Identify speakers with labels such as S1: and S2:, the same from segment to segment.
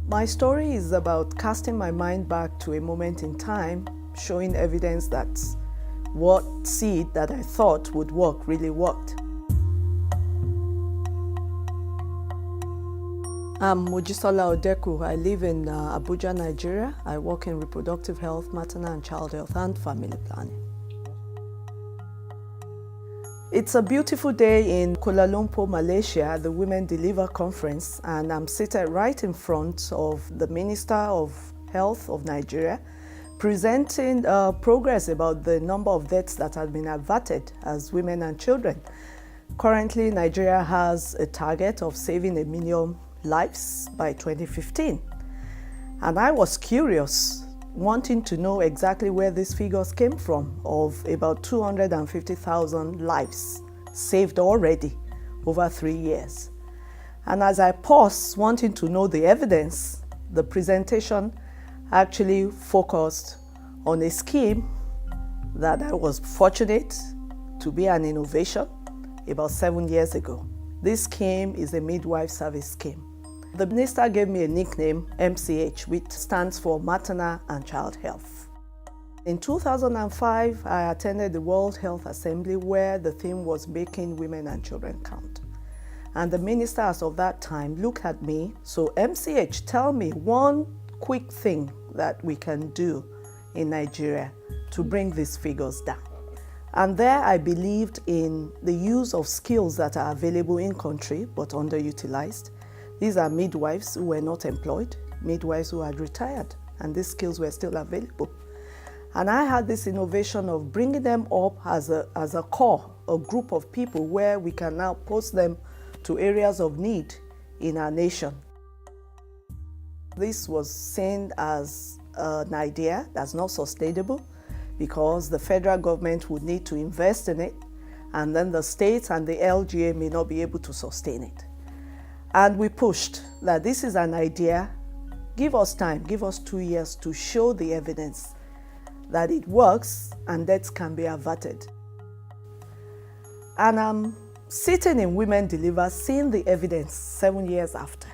S1: My story is about casting my mind back to a moment in time, showing evidence that what seed that I thought would work really worked. I'm Mojisola Odeku. I live in Abuja, Nigeria. I work in reproductive health, maternal and child health, and family planning. It's a beautiful day in Kuala Lumpur, Malaysia, at the Women Deliver Conference, and I'm seated right in front of the Minister of Health of Nigeria, presenting progress about the number of deaths that have been averted as women and children. Currently, Nigeria has a target of saving 1 million lives by 2015. And I was curious, wanting to know exactly where these figures came from, of about 250,000 lives saved already over 3 years. And as I paused, wanting to know the evidence, the presentation actually focused on a scheme that I was fortunate to be an innovation about 7 years ago. This scheme is a midwife service scheme. The minister gave me a nickname, MCH, which stands for Maternal and Child Health. In 2005, I attended the World Health Assembly where the theme was Making Women and Children Count. And the minister as of that time looked at me, so MCH, tell me one quick thing that we can do in Nigeria to bring these figures down. And there I believed in the use of skills that are available in country but underutilized. These are midwives who were not employed, midwives who had retired, and these skills were still available. And I had this innovation of bringing them up as a core, a group of people where we can now post them to areas of need in our nation. This was seen as an idea that's not sustainable because the federal government would need to invest in it, and then the states and the LGA may not be able to sustain it. And we pushed that this is an idea, give us time, give us 2 years to show the evidence that it works and deaths can be averted. And I'm sitting in Women Deliver, seeing the evidence 7 years after.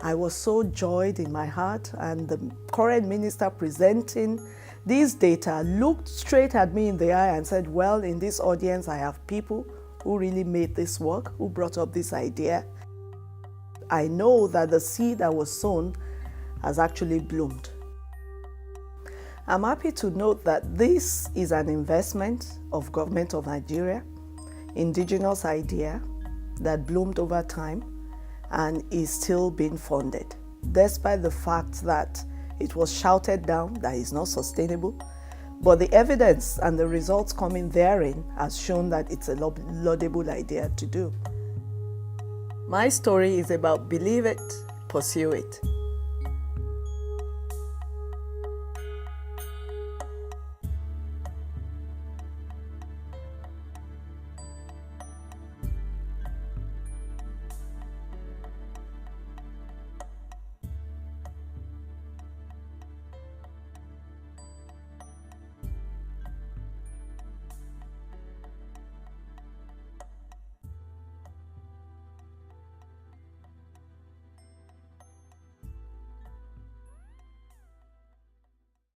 S1: I was so joyed in my heart, and the current minister presenting these data looked straight at me in the eye and said, well, in this audience I have people who really made this work, who brought up this idea. I know that the seed that was sown has actually bloomed. I'm happy to note that this is an investment of Government of Nigeria, indigenous idea that bloomed over time and is still being funded, despite the fact that it was shouted down that it's not sustainable. But the evidence and the results coming therein has shown that it's a laudable idea to do. My story is about believe it, pursue it.